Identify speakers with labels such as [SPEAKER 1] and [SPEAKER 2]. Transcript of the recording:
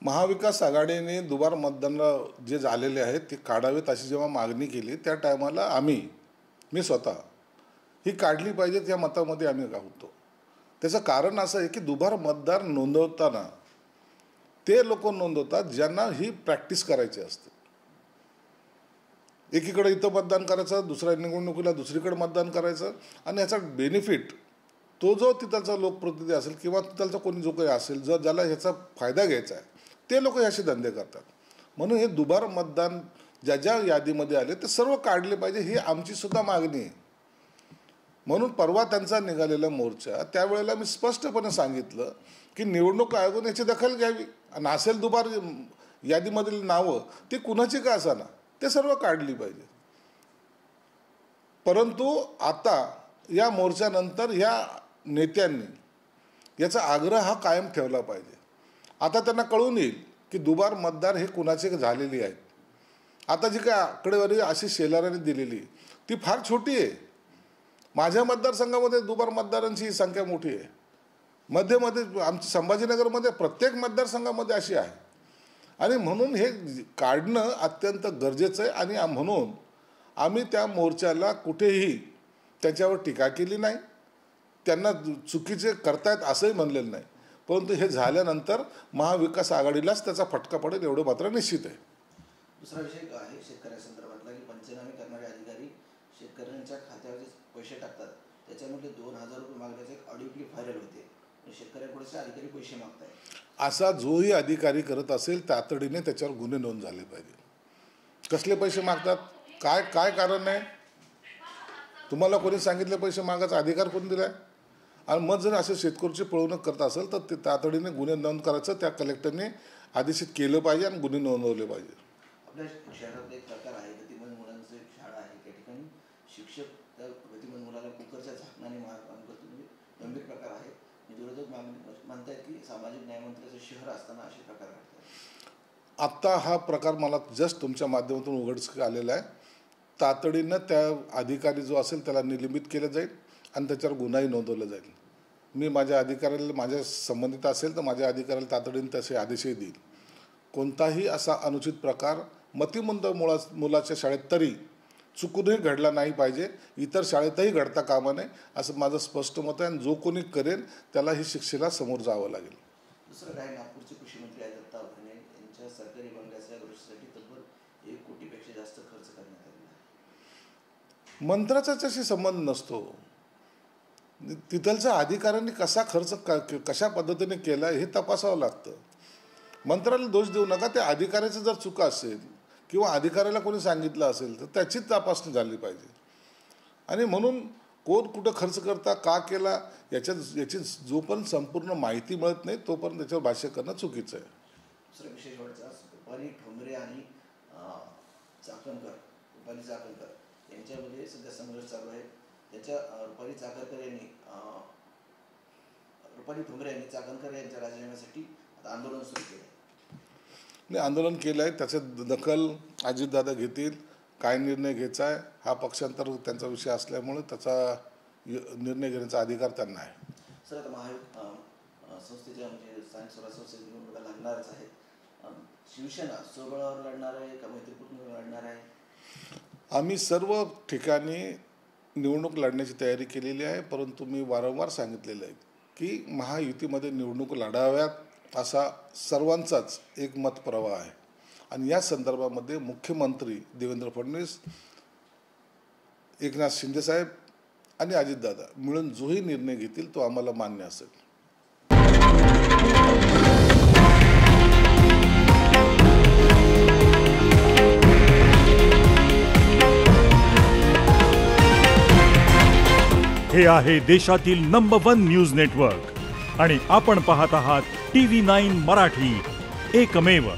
[SPEAKER 1] महाविकास आघाडीने दुबार मतदान जे झालेले आहेत ते काढावेत अशी जेव्हा मागणी केली त्या टायमाला मी स्वतः ही काढली पाहिजेत या मतामध्ये आम्ही होतो। त्याचं कारण असं आहे की दुबार मतदार नोंदवताना ते लोक नोंदवतात ज्यांना ही प्रॅक्टिस करायची असते। एकीकडे इथं मतदान करायचं, दुसऱ्या निवडणुकीला दुसरीकडे मतदान करायचं आणि याचा बेनिफिट तो जो तिथलचा लोकप्रतिनिधी असेल किंवा तिथलचा कोणी जो काही असेल ज्याला ह्याचा फायदा घ्यायचा आहे ते लोक याशी धंदे करतात। म्हणून हे दुबार मतदान ज्या यादीमध्ये आले ते सर्व काढले पाहिजे ही आमची सुद्धा मागणी आहे। म्हणून परवा त्यांचा निघालेला मोर्चा त्यावेळेला मी स्पष्टपणे सांगितलं की निवडणूक आयोगाने याची दखल घ्यावी आणि असेल दुबार यादीमधील नावं ती कुणाची का असाना ते सर्व काढली पाहिजे। परंतु आता या मोर्चानंतर या नेत्यांनी याचा आग्रह हा कायम ठेवला पाहिजे। आता त्यांना कळून येईल की दुबार मतदार हे कुणाचे झालेली आहेत। आता जी काय आकडेवारी अशी शेलारांनी दिलेली ती फार छोटी आहे। माझ्या मतदारसंघामध्ये दुबार मतदारांची संख्या मोठी आहे। मध्ये आमच्या संभाजीनगरमध्ये प्रत्येक मतदारसंघामध्ये अशी आहे आणि म्हणून हे काढणं अत्यंत गरजेचं आहे। आणि म्हणून आम्ही त्या मोर्चाला कुठेही त्याच्यावर टीका केली नाही, त्यांना चुकीचे करतायत असंही म्हणलेलं नाही, परंतु हे झाल्यानंतर महाविकास आघाडीलाच त्याचा फटका पडेल एवढं मात्र निश्चित आहे।
[SPEAKER 2] दुसरा विषय आहे शेतकऱ्यांसंदर्भातला की पंचनामे करणारे अधिकारी शेतकऱ्यांच्या खात्यावर जे पैसे टाकतात त्याच्यामध्ये 2000 रुपये मागण्याचे एक ऑडिओ क्लिप व्हायरल होते। शेतकऱ्यांकडे अधिकारी पैसे मागतायत
[SPEAKER 1] असा जोही अधिकारी करत असेल तातडीने त्याच्यावर गुन्हे नोंद झाले पाहिजे। कसले पैसे मागतात, काय कारण आहे, तुम्हाला कोणी सांगितले पैसे मागायचा अधिकार कोणी दिलाय? आणि मग जर असे शेतकऱ्याची पळवणूक करत असेल तर ते तातडीने गुन्हे नोंद करायचं त्या कलेक्टरने आदेशित केलं पाहिजे आणि गुन्हे नोंदवले पाहिजे।
[SPEAKER 2] आपल्या शहरात एक प्रकार आहे गतिमान मुलांची शाळा आहे, त्या ठिकाणी शिक्षक त्या गतिमान मुलाला कुकरच्या झाकणाने मारहाण करतो, म्हणजे गंभीर प्रकार आहे। विरोधक म्हणतात की सामाजिक न्यायमंत्र्याचं शहर असताना असे प्रकार घडतात।
[SPEAKER 1] आत्ता हा प्रकार मला जस्ट तुमच्या माध्यमातून उघडकीस आलेला आहे। तातडीनं त्या अधिकारी जो असेल त्याला निलंबित केलं जाईल आणि त्याच्यावर गुन्हाही नोंदवला जाईल। मी माझ्या अधिकाऱ्याला माझ्या संबंधित असेल तर माझ्या अधिकाऱ्याला तातडीने तसे आदेशही देईल। कोणताही असा अनुचित प्रकार मतिमंद मुलाच्या शाळेत तरी चुकूनही घडला नाही पाहिजे, इतर शाळेतही घडता कामा नये असं माझं स्पष्ट मत आहे। आणि जो कोणी करेल त्याला ही शिक्षेला समोर जावं लागेल।
[SPEAKER 2] दुसरं काय, नागपूरचे कृषी मंत्री अजित पवार यांच्या सरकारी बंगल्याच्या दुरुस्तीसाठी तब्बल 1 कोटीपेक्षा जास्त खर्च करण्यात आलेला आहे।
[SPEAKER 1] मंत्र्याचा त्याशी संबंध नसतो, तिथलच्या अधिकाऱ्यांनी कसा खर्च कशा पद्धतीने केला हे तपासावं लागतं। मंत्र्याला दोष देऊ नका, त्या अधिकाऱ्याचं जर चुका असेल किंवा अधिकाऱ्याला कोणी सांगितलं असेल तर त्याची तपासणी झाली पाहिजे। आणि म्हणून कोण कुठं खर्च करता का केला याची जोपर्यंत संपूर्ण माहिती मिळत नाही तोपर्यंत त्याच्यावर भाष्य करणं चुकीचं आहे।
[SPEAKER 2] दुसरा विषय शेवटचा, रुपाली ठोंबरे आणि रुपाली चाकणकर यांच्यामध्ये सध्या संघर्ष चालू आहे। त्याच्या रुपाली ठोंबरे यांनी चाकणकर यांच्या राजीनाम्यासाठी आता आंदोलन सुरू केलं
[SPEAKER 1] आहे। आंदोलन केलं आहे, त्याचं दखल अजितदादा घेतील। काय निर्णय घ्यायचा आहे हा पक्षांतर त्यांचा विषय असल्यामुळे त्याचा निर्णय घेण्याचा अधिकार त्यांना आहे।
[SPEAKER 2] सर, आता संस्थेच्या म्हणजे स्थानिक स्वराज्य संस्थेच्या निवडणुका लागणारच आहेत। शिवसेना स्वबळावर लढणार आहे का मैत्रीपूर्ण लढणार आहे?
[SPEAKER 1] आम्ही सर्व ठिकाणी निवडणूक लढण्याची तयारी केलेली आहे, परंतु मी वारंवार सांगितलेलं आहे की महायुतीमध्ये निवडणूक लढाव्यात असा सर्वांचाच एक मत प्रवाह आहे। आणि या संदर्भामध्ये मुख्यमंत्री देवेंद्र फडणवीस, एकनाथ शिंदेसाहेब आणि अजितदादा मिळून जोही निर्णय घेतील तो आम्हाला मान्य असेल।
[SPEAKER 3] हे आहे देशातील नंबर 1 न्यूज नेटवर्क आणि आपण पाहत आहात TV9 मराठी, एकमेव।